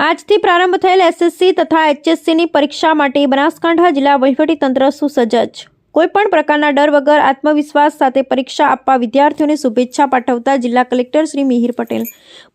આજથી પ્રારંભ થયેલ એસએસસી તથા એચએસસીની પરીક્ષા માટે બનાસકાંઠા જિલ્લા વહીવટીતંત્ર સુસજ્જ। કોઈપણ પ્રકારના ડર વગર આત્મવિશ્વાસ સાથે પરીક્ષા આપવા વિદ્યાર્થીઓને શુભેચ્છા પાઠવતા જિલ્લા કલેક્ટર શ્રી મિહિર પટેલ।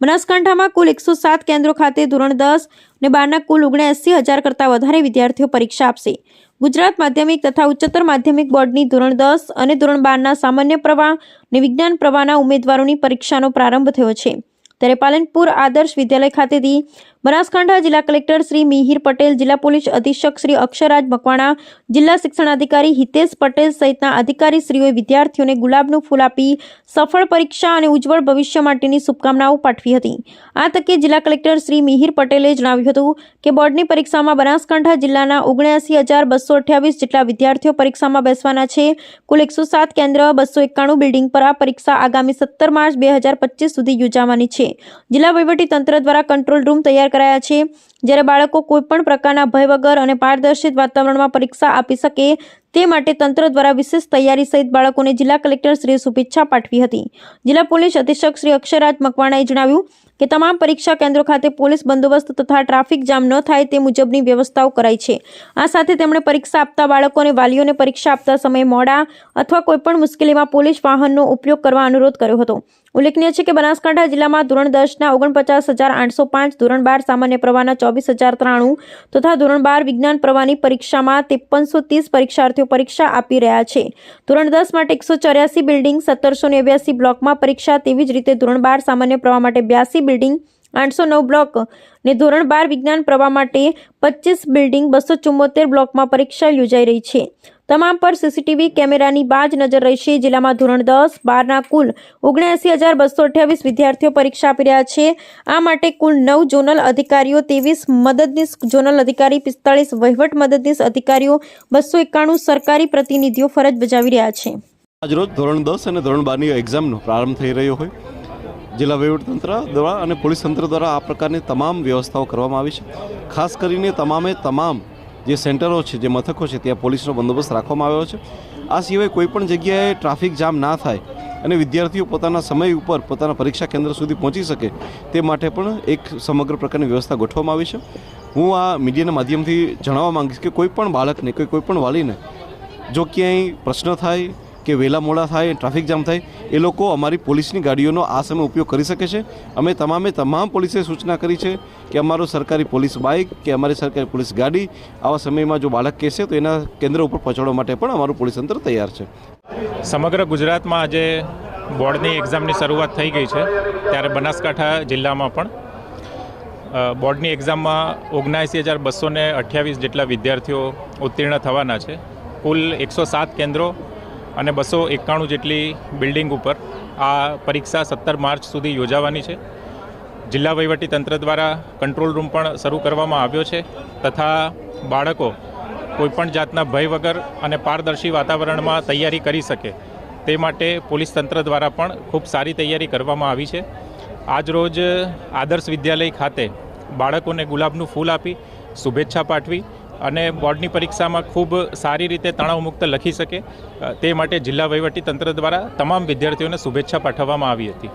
બનાસકાંઠામાં કુલ 107 કેન્દ્રો ખાતે ધોરણ 10 અને 12ના કુલ 79,000 કરતાં વધારે વિદ્યાર્થીઓ પરીક્ષા આપશે। ગુજરાત માધ્યમિક તથા ઉચ્ચતર માધ્યમિક બોર્ડની ધોરણ 10 અને ધોરણ 12ના સામાન્ય પ્રવાહ અને વિજ્ઞાન પ્રવાહના ઉમેદવારોની પરીક્ષાનો પ્રારંભ થયો છે। ત્યારે પાલનપુર આદર્શ વિદ્યાલય ખાતેથી બનાસકાંઠા જિલ્લા કલેક્ટર શ્રી મિહિર પટેલ, જિલ્લા પોલીસ અધિક્ષક શ્રી અક્ષરાજ મકવાણા, જિલ્લા શિક્ષણાધિકારી હિતેશ પટેલ સહિતના અધિકારીશ્રીઓએ વિદ્યાર્થીઓને ગુલાબનું ફૂલ આપી સફળ પરીક્ષા અને ઉજ્જવળ ભવિષ્ય માટેની શુભકામનાઓ પાઠવી હતી। આ તકે જિલ્લા કલેક્ટર શ્રી મિહિર પટેલે જણાવ્યું હતું કે બોર્ડની પરીક્ષામાં બનાસકાંઠા જિલ્લાના 79,228 જેટલા વિદ્યાર્થીઓ પરીક્ષામાં બેસવાના છે। કુલ 107 કેન્દ્ર 291 બિલ્ડિંગ પર આ પરીક્ષા આગામી 17 માર્ચ 2025 સુધી યોજાવાની છે। જિલ્લા વહીવટીતંત્ર દ્વારા કંટ્રોલ રૂમ તૈયાર કરાયા છે, જ્યારે બાળકો કોઈપણ પ્રકારના ભય વગર અને પારદર્શિત વાતાવરણમાં પરીક્ષા આપી શકે તે માટે તંત્ર દ્વારા વિશેષ તૈયારી સહિત બાળકોને જિલ્લા કલેક્ટર શ્રીએ શુભેચ્છા પાઠવી હતી। જિલ્લા પોલીસ અધિક્ષક શ્રી અક્ષરાજ મકવાણાએ જણાવ્યું કે તમામ પરીક્ષા કેન્દ્રો ખાતે પોલીસ બંદોબસ્ત તથા ટ્રાફિક જામ ન થાય તે મુજબની વ્યવસ્થાઓ કરાઈ છે। આ સાથે તેમણે પરીક્ષા આપતા બાળકો અને વાલીઓને પરીક્ષા આપતા સમયે મોડા અથવા કોઈપણ મુશ્કેલીમાં પોલીસ વાહનનો ઉપયોગ કરવા અનુરોધ કર્યો હતો। ઉલ્લેખનીય છે કે બનાસકાંઠા જિલ્લામાં ધોરણ 10ના 49,805, ધોરણ 12 સામાન્ય પ્રવાહના 24,093 તથા ધોરણ 12 વિજ્ઞાન પ્રવાહની પરીક્ષામાં 5330 પરીક્ષાર્થીઓ પરીક્ષા આપી રહ્યા છે। ધોરણ 10 માટે 184 બિલ્ડિંગ, 1789 બ્લોકમાં પરીક્ષા, તેવી જ રીતે ધોરણ 12 સામાન્ય પ્રવાહ માટે 82 બિલ્ડિંગ, 809 બ્લોક ને ધોરણ 12 વિજ્ઞાન પ્રવાહ માટે 25 બિલ્ડિંગ, 274 બ્લોકમાં પરીક્ષા યોજાઈ રહી છે। તમામ પર સીસીટીવી કેમેરાની બાજ નજર રહેશે। જિલ્લામાં ધોરણ 10, 12ના કુલ 79,228 વિદ્યાર્થીઓ પરીક્ષા આપી રહ્યા છે। આ માટે કુલ 9 ઝોનલ અધિકારીઓ, 23 મદદનીશ ઝોનલ અધિકારી, 45 વહીવટ મદદનીશ અધિકારીઓ, 291 સરકારી પ્રતિનિધિઓ ફરજ બજાવી રહ્યા છે। આજરોજ ધોરણ 10 અને ધોરણ 12ની એક્ઝામનો પ્રારંભ થઈ રહ્યો હોય, જિલ્લા વહીવટીતંત્ર દ્વારા અને પોલીસ તંત્ર દ્વારા આ પ્રકારની તમામ વ્યવસ્થાઓ કરવામાં આવી છે। ખાસ કરીને તમામ જે સેન્ટરો છે, જે મથકો છે, ત્યાં પોલીસનો બંદોબસ્ત રાખવામાં આવ્યો છે। આ સિવાય કોઈપણ જગ્યાએ ટ્રાફિક જામ ના થાય અને વિદ્યાર્થીઓ પોતાના સમય ઉપર પોતાના પરીક્ષા કેન્દ્ર સુધી પહોંચી શકે તે માટે પણ એક સમગ્ર પ્રકારની વ્યવસ્થા ગોઠવવામાં આવી છે। હું આ મીડિયાના માધ્યમથી જણાવવા માંગીશ કે કોઈપણ બાળકને કે કોઈપણ વાલીને જો ક્યાંય પ્રશ્ન થાય કે વહેલા મોડા થાય, ટ્રાફિક જામ થાય, એ લોકો અમારી પોલીસની ગાડીઓનો આ સમય ઉપયોગ કરી શકે છે। અમે તમામ પોલીસે સૂચના કરી છે કે અમારું સરકારી પોલીસ બાઇક કે અમારી સરકારી પોલીસ ગાડી આવા સમયમાં જો બાળક કહેશે તો એના કેન્દ્ર ઉપર પહોંચાડવા માટે પણ અમારું પોલીસ તંત્ર તૈયાર છે। સમગ્ર ગુજરાતમાં આજે બોર્ડની એક્ઝામની શરૂઆત થઈ ગઈ છે, ત્યારે બનાસકાંઠા જિલ્લામાં પણ બોર્ડની એક્ઝામમાં 79,228 જેટલા વિદ્યાર્થીઓ ઉત્તીર્ણ થવાના છે। કુલ 107 કેન્દ્રો અને 291 જેટલી બિલ્ડિંગ ઉપર આ પરીક્ષા 17 માર્ચ સુધી યોજાવાની છે। જિલ્લા વહીવટીતંત્ર દ્વારા કંટ્રોલ રૂમ પણ શરૂ કરવામાં આવ્યો છે તથા બાળકો કોઈપણ જાતના ભય વગર અને પારદર્શી વાતાવરણમાં તૈયારી કરી શકે તે માટે પોલીસ તંત્ર દ્વારા પણ ખૂબ સારી તૈયારી કરવામાં આવી છે। આજરોજ આદર્શ વિદ્યાલય ખાતે બાળકોને ગુલાબનું ફૂલ આપી શુભેચ્છા પાઠવી અને બોર્ડની પરીક્ષામાં ખૂબ સારી રીતે તણાવમુક્ત લખી શકે તે માટે જિલ્લા વહીવટીતંત્ર દ્વારા તમામ વિદ્યાર્થીઓને શુભેચ્છા પાઠવવામાં આવી હતી।